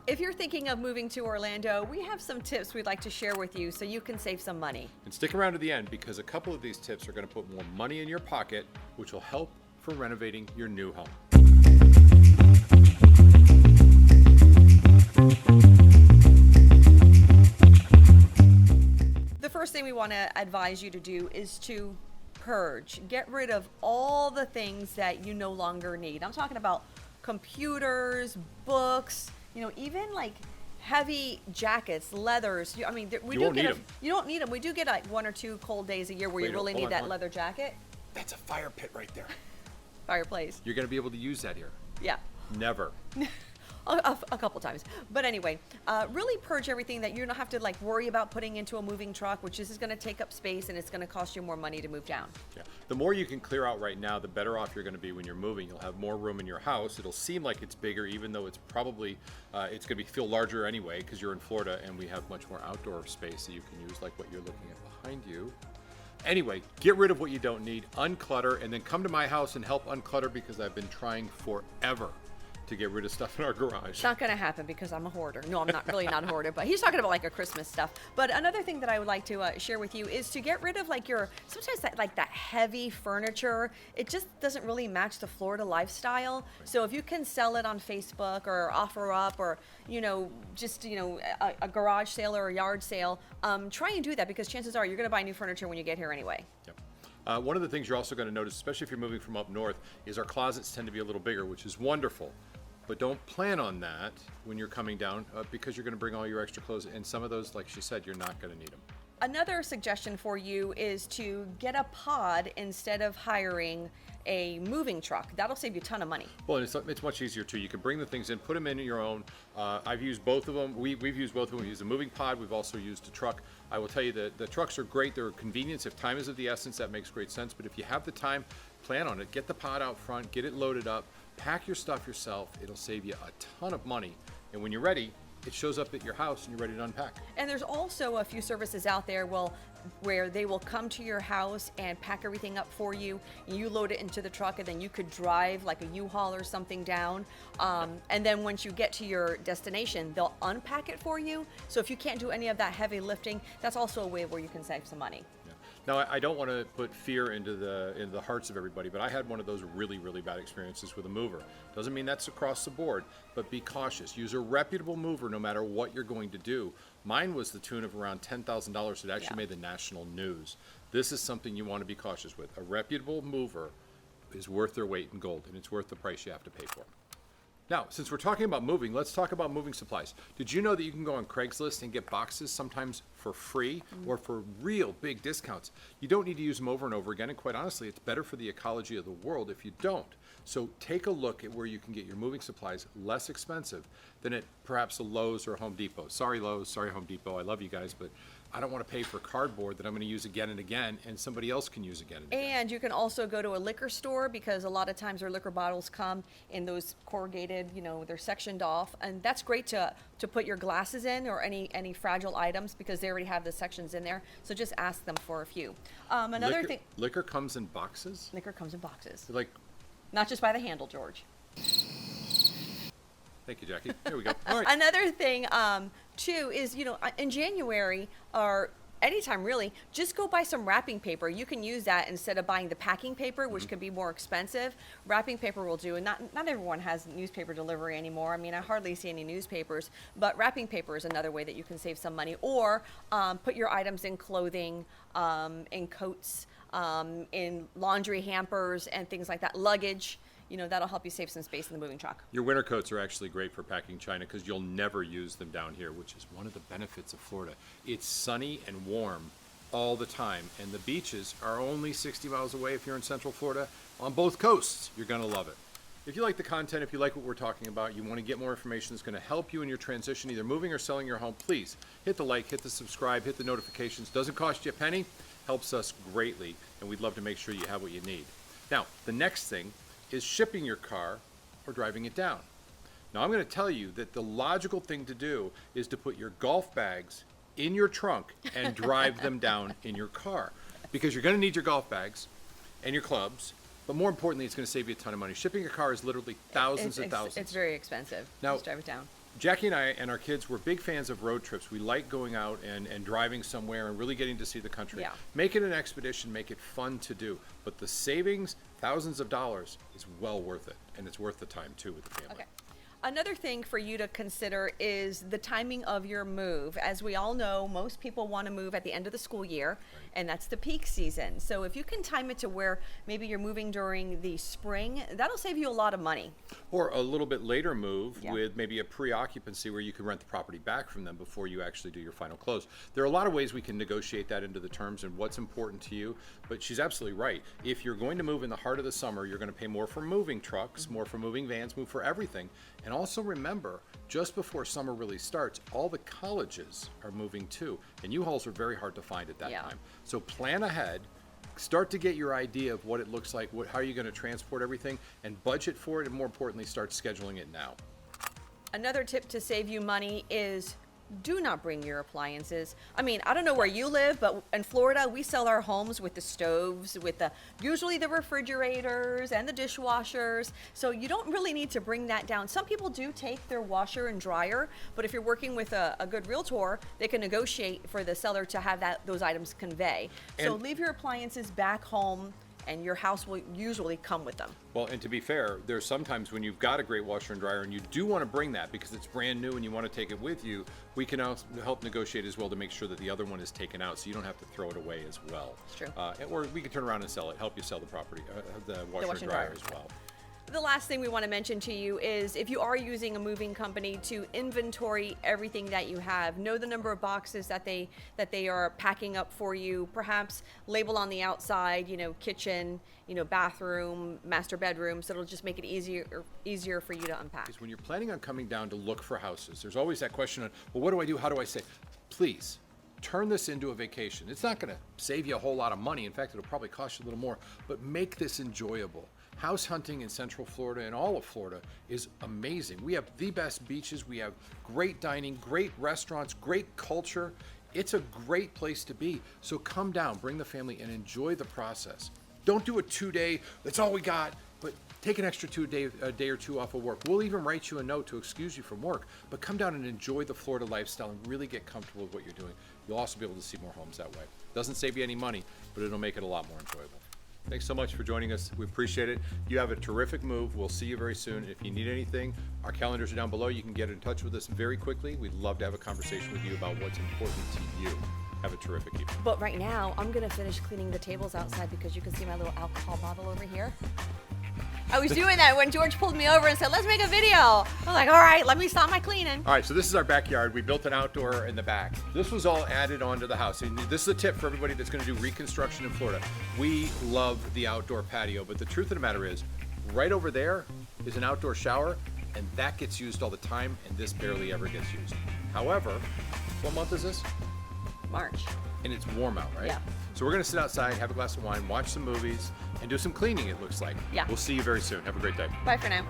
If you're thinking of moving to Orlando, we have some tips we'd like to share with you so you can save some money. And stick around to the end because a couple of these tips are going to put more money in your pocket, which will help for renovating your new home. The first thing we want to advise you to do is to purge. Get rid of all the things that you no longer need. I'm talking about computers, books, even like heavy jackets, leathers. I mean, we You do won't get need 'em. You don't need them. We do get like 1 or 2 cold days a year where you really Hold need on, that hold on. leather jacket. That's a fire pit right there. Fireplace. You're going to be able to use that here. Yeah. Never. A couple times. But anyway, really purge everything that you don't have to like worry about putting into a moving truck, which is going to take up space and it's going to cost you more money to move down. Yeah. The more you can clear out right now, the better off you're going to be when you're moving. You'll have more room in your house. It'll seem like it's bigger, even though it's probably, it's going to feel larger anyway because you're in Florida and we have much more outdoor space that you can use, like what you're looking at behind you. Anyway, get rid of what you don't need, unclutter, and then come to my house and help unclutter because I've been trying forever to get rid of stuff in our garage. It's not going to happen because I'm a hoarder. No, I'm not really not a hoarder, but he's talking about like a Christmas stuff. But another thing that I would like to share with you is to get rid of like sometimes that heavy furniture. It just doesn't really match the Florida lifestyle. Right. So if you can sell it on Facebook or offer up or, a garage sale or a yard sale, try and do that because chances are you're going to buy new furniture when you get here anyway. Yep. One of the things you're also going to notice, especially if you're moving from up north, is our closets tend to be a little bigger, which is wonderful. But don't plan on that when you're coming down because you're going to bring all your extra clothes. And some of those, like she said, you're not going to need them. Another suggestion for you is to get a pod instead of hiring a moving truck. That'll save you a ton of money. Well, and it's much easier too. You can bring the things in, put them in your own. I've used both of them. We've used both of them. We use a moving pod. We've also used a truck. I will tell you that the trucks are great. They're a convenience. If time is of the essence, that makes great sense. But if you have the time, plan on it. Get the pod out front. Get it loaded up. Pack your stuff yourself. It'll save you a ton of money. And when you're ready, it shows up at your house and you're ready to unpack. And there's also a few services out there where they will come to your house and pack everything up for you. You load it into the truck and then you could drive like a U-Haul or something down. And then once you get to your destination, they'll unpack it for you. So if you can't do any of that heavy lifting, that's also a way where you can save some money. Now, I don't want to put fear into the hearts of everybody, but I had one of those really, really bad experiences with a mover. Doesn't mean that's across the board, but be cautious. Use a reputable mover no matter what you're going to do. Mine was the tune of around $10,000. It actually made the national news. This is something you want to be cautious with. A reputable mover is worth their weight in gold, and it's worth the price you have to pay for. Now, since we're talking about moving, let's talk about moving supplies. Did you know that you can go on Craigslist and get boxes sometimes for free or for real big discounts? You don't need to use them over and over again, and quite honestly, it's better for the ecology of the world if you don't. So take a look at where you can get your moving supplies less expensive than at perhaps a Lowe's or a Home Depot. Sorry, Lowe's, sorry, Home Depot, I love you guys, but I don't want to pay for cardboard that I'm going to use again and again and somebody else can use again and again. And you can also go to a liquor store because a lot of times their liquor bottles come in those corrugated, they're sectioned off. And that's great to put your glasses in or any fragile items because they already have the sections in there. So just ask them for a few. Another thing. Liquor comes in boxes? Liquor comes in boxes. Like, not just by the handle, George. Thank you, Jackie. Here we go. All right. Another thing, too, is, in January or anytime really, just go buy some wrapping paper. You can use that instead of buying the packing paper, which can be more expensive. Wrapping paper will do, and not everyone has newspaper delivery anymore. I mean, I hardly see any newspapers, but wrapping paper is another way that you can save some money. Or put your items in clothing, in coats, in laundry hampers and things like that, luggage. That'll help you save some space in the moving truck. Your winter coats are actually great for packing China because you'll never use them down here, which is one of the benefits of Florida. It's sunny and warm all the time, and the beaches are only 60 miles away if you're in Central Florida on both coasts. You're going to love it. If you like the content, if you like what we're talking about, you want to get more information that's going to help you in your transition, either moving or selling your home, please hit the like, hit the subscribe, hit the notifications. Doesn't cost you a penny, helps us greatly, and we'd love to make sure you have what you need. Now, the next thing is shipping your car or driving it down. Now, I'm going to tell you that the logical thing to do is to put your golf bags in your trunk and drive them down in your car because you're going to need your golf bags and your clubs, but more importantly, it's going to save you a ton of money. Shipping a car is literally thousands and thousands. It's very expensive. Now, just drive it down. Jackie and I and our kids were big fans of road trips. We like going out and driving somewhere and really getting to see the country. Yeah. Make it an expedition, make it fun to do. But the savings, thousands of dollars, is well worth it. And it's worth the time too with the family. Okay. Another thing for you to consider is the timing of your move. As we all know, most people want to move at the end of the school year, and that's the peak season. So if you can time it to where maybe you're moving during the spring, that'll save you a lot of money. Or a little bit later move Yeah. with maybe a pre-occupancy where you can rent the property back from them before you actually do your final close. There are a lot of ways we can negotiate that into the terms and what's important to you, but she's absolutely right. If you're going to move in the heart of the summer, you're going to pay more for moving trucks, more for moving vans, more for everything. And also remember, just before summer really starts, all the colleges are moving too, and U-Hauls are very hard to find at that Yeah. time. So plan ahead. Start to get your idea of what it looks like, how are you going to transport everything, and budget for it, and more importantly, start scheduling it now. Another tip to save you money is do not bring your appliances. I mean, I don't know where you live, but in Florida, we sell our homes with the stoves, with usually the refrigerators and the dishwashers. So you don't really need to bring that down. Some people do take their washer and dryer, but if you're working with a good realtor, they can negotiate for the seller to have those items convey. So And- leave your appliances back home, and your house will usually come with them. Well, and to be fair, there's sometimes when you've got a great washer and dryer and you do want to bring that because it's brand new and you want to take it with you, we can also help negotiate as well to make sure that the other one is taken out so you don't have to throw it away as well. It's true. Or we can turn around and sell it, help you sell the property, the washer and dryer as well. The last thing we want to mention to you is if you are using a moving company, to inventory everything that you have. Know the number of boxes that they are packing up for you. Perhaps label on the outside, kitchen, bathroom, master bedroom, so it'll just make it easier for you to unpack. Because when you're planning on coming down to look for houses, there's always that question on, well, what do I do? How do I save? Please, turn this into a vacation. It's not going to save you a whole lot of money. In fact, it'll probably cost you a little more, but make this enjoyable. House hunting in Central Florida and all of Florida is amazing. We have the best beaches. We have great dining, great restaurants, great culture. It's a great place to be. So come down, bring the family, and enjoy the process. Don't do a 2-day, that's all we got, but take an extra a day or two off of work. We'll even write you a note to excuse you from work, but come down and enjoy the Florida lifestyle and really get comfortable with what you're doing. You'll also be able to see more homes that way. Doesn't save you any money, but it'll make it a lot more enjoyable. Thanks so much for joining us. We appreciate it. You have a terrific move. We'll see you very soon. If you need anything, our calendars are down below. You can get in touch with us very quickly. We'd love to have a conversation with you about what's important to you. Have a terrific evening. But right now, I'm going to finish cleaning the tables outside because you can see my little alcohol bottle over here. I was doing that when George pulled me over and said, let's make a video. I'm like, all right, let me stop my cleaning. All right, so this is our backyard. We built an outdoor in the back. This was all added onto the house. And this is a tip for everybody that's going to do reconstruction in Florida. We love the outdoor patio, but the truth of the matter is, right over there is an outdoor shower, and that gets used all the time, and this barely ever gets used. However, what month is this? March. And it's warm out, right? Yeah. So we're going to sit outside, have a glass of wine, watch some movies, and do some cleaning, it looks like. Yeah. We'll see you very soon. Have a great day. Bye for now.